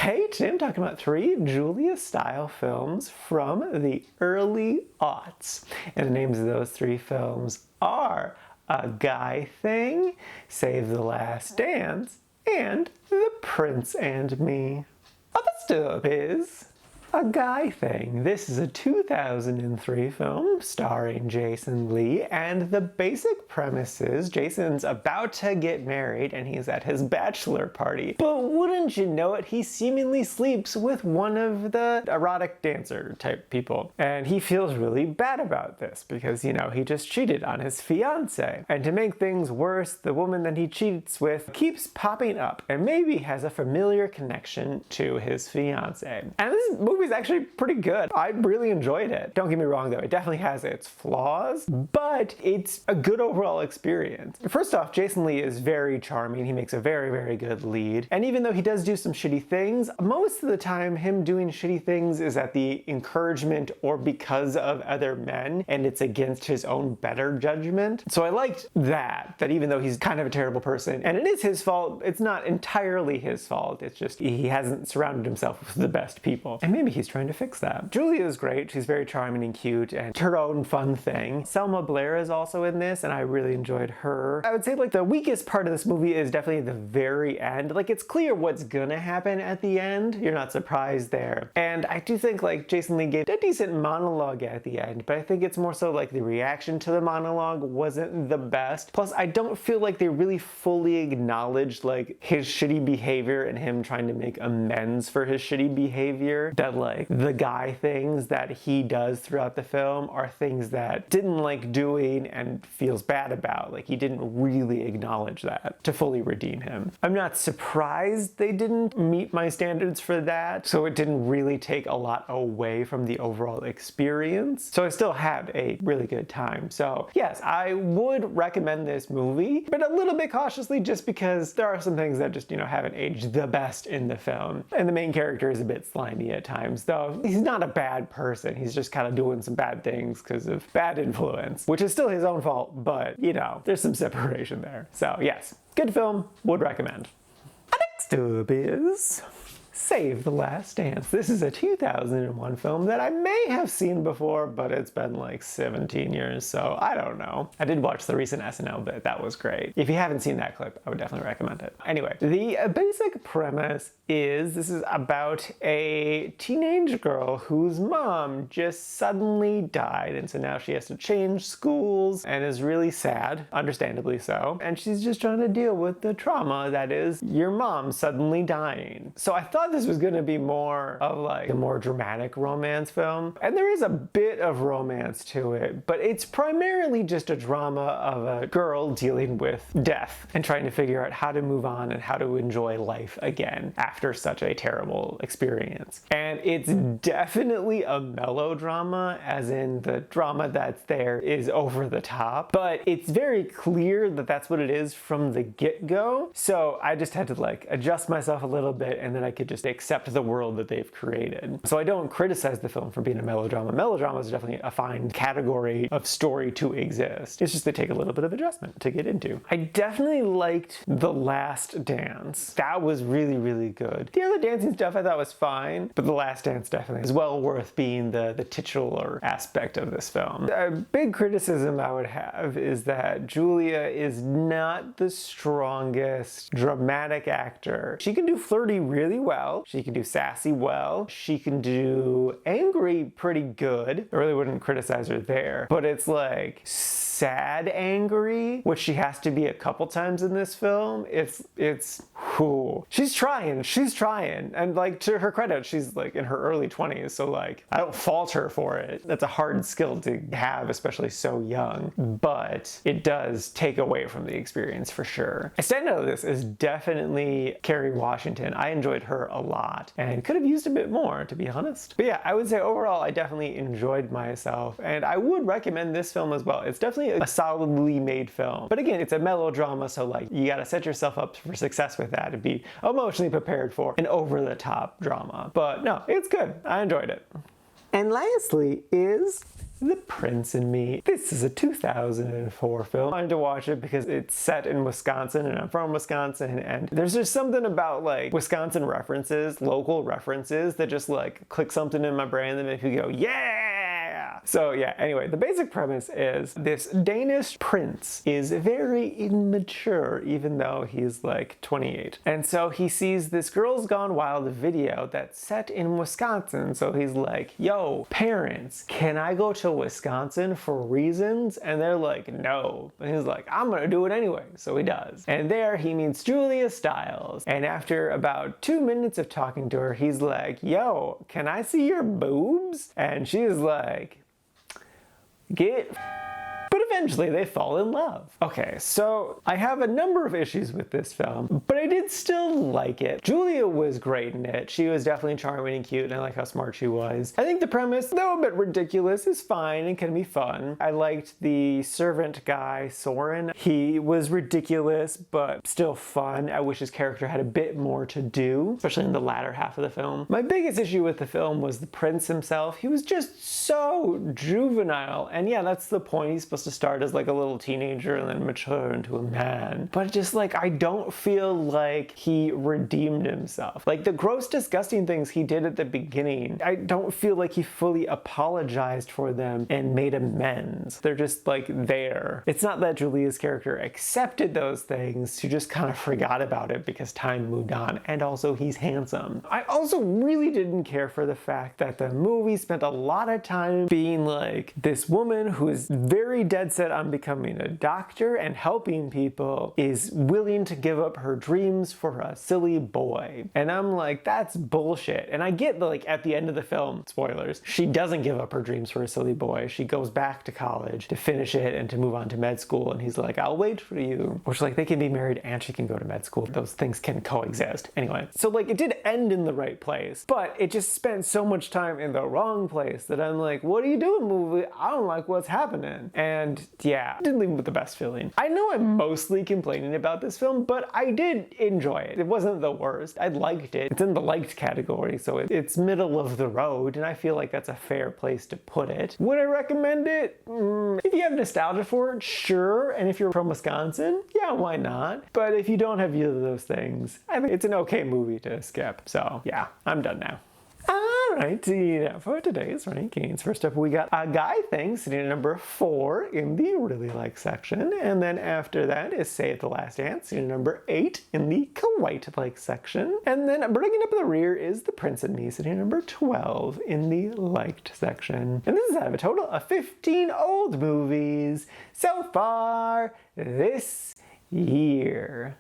Okay, today I'm talking about 3 Julia Stiles films from the early aughts. And the names of those 3 films are A Guy Thing, Save the Last Dance, and The Prince and Me. First up is A Guy Thing. This is a 2003 film starring Jason Lee, and the basic premise is Jason's about to get married and he's at his bachelor party. But wouldn't you know it, he seemingly sleeps with one of the erotic dancer type people. And he feels really bad about this because, you know, he just cheated on his fiance. And to make things worse, the woman that he cheats with keeps popping up and maybe has a familiar connection to his fiance. And this movie is actually pretty good. I really enjoyed it. Don't get me wrong though, it definitely has its flaws, but it's a good overall experience. First off, Jason Lee is very charming. He makes a very, very good lead. And even though he does do some shitty things, most of the time him doing shitty things is at the encouragement or because of other men, and it's against his own better judgment. So I liked that even though he's kind of a terrible person, and it is his fault, it's not entirely his fault. It's just he hasn't surrounded himself with the best people. And maybe he's trying to fix that. Julia is great. She's very charming and cute and her own fun thing. Selma Blair is also in this and I really enjoyed her. I would say like the weakest part of this movie is definitely the very end. Like it's clear what's gonna happen at the end. You're not surprised there. And I do think like Jason Lee gave a decent monologue at the end, but I think it's more so like the reaction to the monologue wasn't the best. Plus I don't feel like they really fully acknowledged like his shitty behavior and him trying to make amends for his shitty behavior. That like the guy things that he does throughout the film are things that didn't like doing and feels bad about. Like he didn't really acknowledge that to fully redeem him. I'm not surprised they didn't meet my standards for that, so it didn't really take a lot away from the overall experience. So I still had a really good time. So yes, I would recommend this movie, but a little bit cautiously just because there are some things that just, you know, haven't aged the best in the film. And the main character is a bit slimy at times, though he's not a bad person. He's just kind of doing some bad things because of bad influence, which is still his own fault, but you know, there's some separation there. So yes, good film, would recommend. Next up is Save the Last Dance. This is a 2001 film that I may have seen before, but it's been like 17 years, so I don't know. I did watch the recent SNL bit. That was great. If you haven't seen that clip, I would definitely recommend it. Anyway, the basic premise is this is about a teenage girl whose mom just suddenly died, and so now she has to change schools and is really sad, understandably so, and she's just trying to deal with the trauma that is your mom suddenly dying. So I thought this was going to be more of like a more dramatic romance film, and there is a bit of romance to it, but it's primarily just a drama of a girl dealing with death and trying to figure out how to move on and how to enjoy life again after such a terrible experience. And it's definitely a melodrama, as in the drama that's there is over the top, but it's very clear that that's what it is from the get-go. So I just had to like adjust myself a little bit, and then I could just accept the world that they've created. So I don't criticize the film for being a melodrama. Melodrama is definitely a fine category of story to exist. It's just they take a little bit of adjustment to get into. I definitely liked The Last Dance. That was really, really good. The other dancing stuff I thought was fine, but The Last Dance definitely is well worth being the titular aspect of this film. A big criticism I would have is that Julia is not the strongest dramatic actor. She can do flirty really well. She can do sassy well. She can do angry pretty good. I really wouldn't criticize her there, but it's like sad angry, which she has to be a couple times in this film. Whew. She's trying. And like, to her credit, she's like in her early 20s, so like, I don't fault her for it. That's a hard skill to have, especially so young, but it does take away from the experience for sure. A standout of this is definitely Kerry Washington. I enjoyed her a lot and could have used a bit more, to be honest. But yeah, I would say overall, I definitely enjoyed myself, and I would recommend this film as well. It's definitely a solidly made film. But again, it's a melodrama, so like, you gotta set yourself up for success with that and be emotionally prepared for an over-the-top drama. But no, it's good. I enjoyed it. And lastly is The Prince and Me. This is a 2004 film. I wanted to watch it because it's set in Wisconsin and I'm from Wisconsin, and there's just something about like Wisconsin references, local references that just like click something in my brain that make me go, yeah! So yeah, anyway, the basic premise is this Danish prince is very immature even though he's like 28. And so he sees this Girls Gone Wild video that's set in Wisconsin. So he's like, yo, parents, can I go to Wisconsin for reasons? And they're like, no. And he's like, I'm gonna do it anyway. So he does. And there he meets Julia Stiles. And after about 2 minutes of talking to her, he's like, yo, can I see your boobs? And she's like, get. But eventually they fall in love. Okay, so I have a number of issues with this film, but I did still like it. Julia was great in it. She was definitely charming and cute, and I like how smart she was. I think the premise, though a bit ridiculous, is fine and can be fun. I liked the servant guy, Soren. He was ridiculous, but still fun. I wish his character had a bit more to do, especially in the latter half of the film. My biggest issue with the film was the prince himself. He was just so juvenile, and yeah, that's the point. He's supposed to start as like a little teenager and then mature into a man. But just like, I don't feel like he redeemed himself. Like the gross, disgusting things he did at the beginning, I don't feel like he fully apologized for them and made amends. They're just like there. It's not that Julia's character accepted those things, she just kind of forgot about it because time moved on. And also he's handsome. I also really didn't care for the fact that the movie spent a lot of time being like this woman who is very dead set on becoming a doctor and helping people is willing to give up her dreams for a silly boy. And I'm like, that's bullshit. And I get that, like, at the end of the film, spoilers, she doesn't give up her dreams for a silly boy. She goes back to college to finish it and to move on to med school. And he's like, I'll wait for you. Which, like, they can be married and she can go to med school. Those things can coexist. Anyway, so like it did end in the right place, but it just spent so much time in the wrong place that I'm like, what are you doing, movie? I don't like what's happening. And yeah, didn't leave me with the best feeling. I know I'm mostly complaining about this film, but I did enjoy it. It wasn't the worst. I liked it. It's in the liked category, so it's middle of the road, and I feel like that's a fair place to put it. Would I recommend it? If you have nostalgia for it, sure. And if you're from Wisconsin, yeah, why not? But if you don't have either of those things, I think it's an okay movie to skip. So yeah, I'm done now. Alright, for today's rankings, first up we got A Guy Thing sitting at number 4 in the really like section, and then after that is Save the Last Dance sitting at number 8 in the quite like section, and then bringing up the rear is The Prince and Me sitting at number 12 in the liked section. And this is out of a total of 15 old movies so far this year.